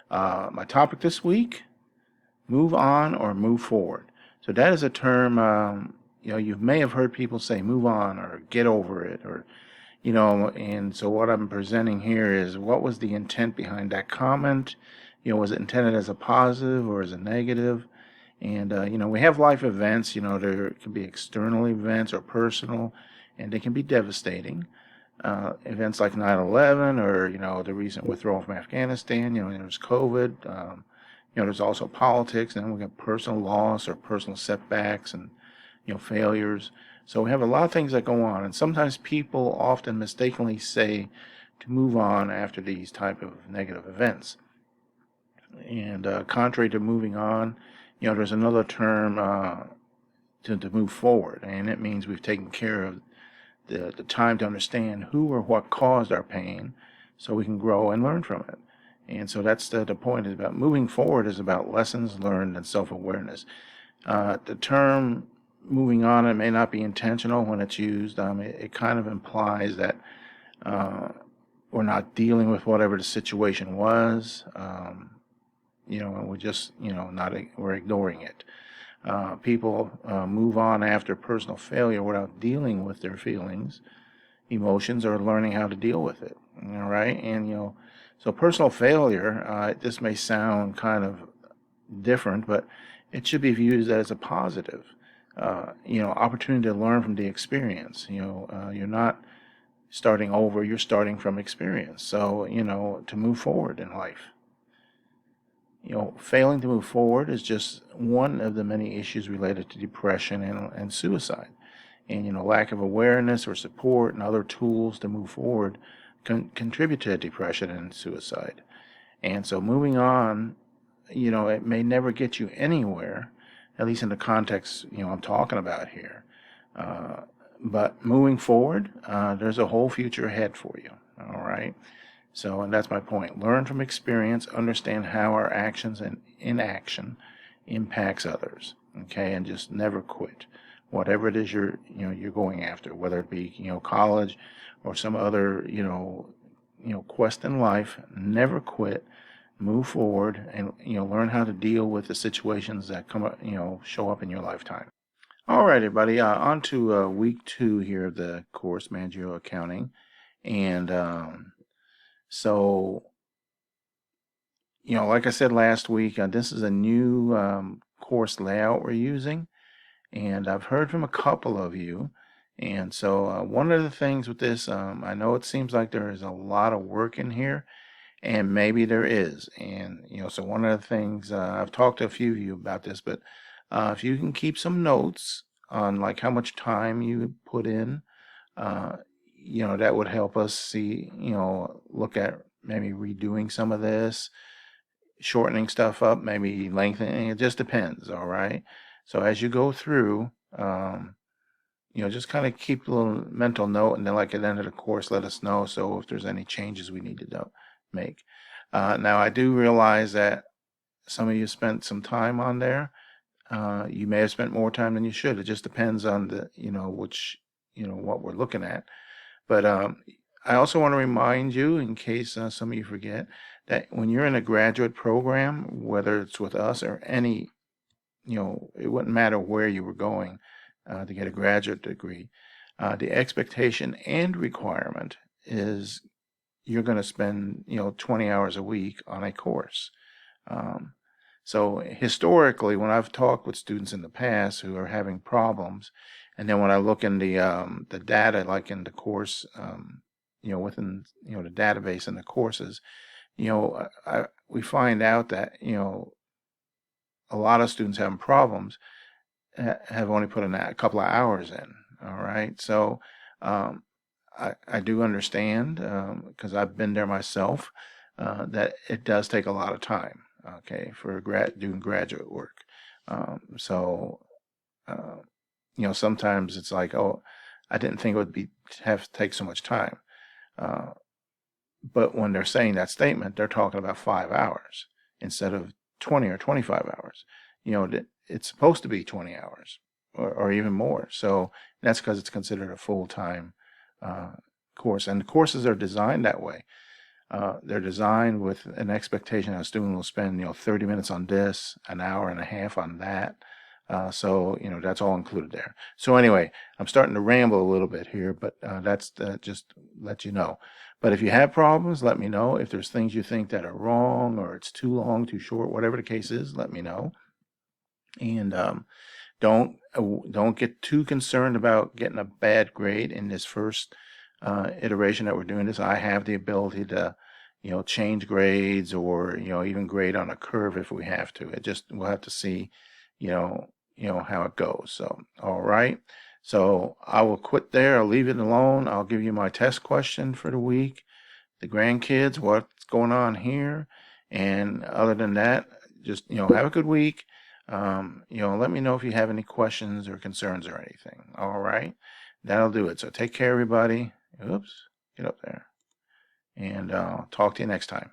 My topic this week: move on or move forward. So that is a term, you may have heard people say move on or get over it, or, and so what I'm presenting here is what was the intent behind that comment? Was it intended as a positive or as a negative? And, we have life events, there can be external events or personal, and they can be devastating. Events like 9/11, or, the recent withdrawal from Afghanistan, there's COVID. There's also politics, and then we got personal loss or personal setbacks and, failures. So we have a lot of things that go on, and sometimes people often mistakenly say to move on after these type of negative events. And contrary to moving on, there's another term to move forward, and it means we've taken care of the time to understand who or what caused our pain so we can grow and learn from it. And so that's the point is about moving forward is about lessons learned and self-awareness. The term moving on, it may not be intentional when it's used. It kind of implies that we're not dealing with whatever the situation was, and we're just, we're ignoring it. People move on after personal failure without dealing with their feelings, emotions, or learning how to deal with it. Right? And so personal failure. This may sound kind of different, but it should be viewed as a positive. Opportunity to learn from the experience. You're not starting over; you're starting from experience. So to move forward in life. Failing to move forward is just one of the many issues related to depression and suicide. And, lack of awareness or support and other tools to move forward can contribute to depression and suicide. And so moving on, it may never get you anywhere, at least in the context, I'm talking about here. But moving forward, there's a whole future ahead for you. All right. So, and that's my point. Learn from experience, understand how our actions and inaction impacts others. Okay, and just never quit. Whatever it is you're going after, whether it be college or some other quest in life, never quit. Move forward, and learn how to deal with the situations that come up, show up in your lifetime. All right, everybody. On to week 2 here of the course, Managerial Accounting, and so, like I said last week, this is a new course layout we're using, and I've heard from a couple of you. And so, one of the things with this, I know it seems like there is a lot of work in here, and maybe there is. And, so one of the things, I've talked to a few of you about this, but if you can keep some notes on like how much time you put in, that would help us see, look at maybe redoing some of this, shortening stuff up, maybe lengthening. It just depends, all right? So as you go through, just kind of keep a little mental note, and then like at the end of the course, let us know. So if there's any changes we need to make. Now, I do realize that some of you spent some time on there. You may have spent more time than you should. It just depends on the, what we're looking at. But I also want to remind you, in case some of you forget, that when you're in a graduate program, whether it's with us or any, it wouldn't matter where you were going to get a graduate degree, the expectation and requirement is you're going to spend, 20 hours a week on a course. So historically, when I've talked with students in the past who are having problems, and then when I look in the data, like in the course, within the database and the courses, we find out that a lot of students having problems have only put in a couple of hours in. All right, so I do understand because I've been there myself that it does take a lot of time. Okay, for doing graduate work. So sometimes it's like, oh, I didn't think it would have to take so much time. But when they're saying that statement, they're talking about 5 hours instead of 20 or 25 hours. It's supposed to be 20 hours or even more. So that's because it's considered a full-time course, and the courses are designed that way. they're designed with an expectation that a student will spend, 30 minutes on this, an hour and a half on that. So, that's all included there. So anyway, I'm starting to ramble a little bit here, but that's just let you know. But if you have problems, let me know. If there's things you think that are wrong or it's too long, too short, whatever the case is, let me know. And don't get too concerned about getting a bad grade in this first iteration that we're doing this. I have the ability to, change grades or, even grade on a curve if we have to. We'll have to see, how it goes. So, all right. So I will quit there. I'll leave it alone. I'll give you my test question for the week. The grandkids, what's going on here? And other than that, just, have a good week. Let me know if you have any questions or concerns or anything. All right. That'll do it. So take care, everybody. Oops, get up there. And talk to you next time.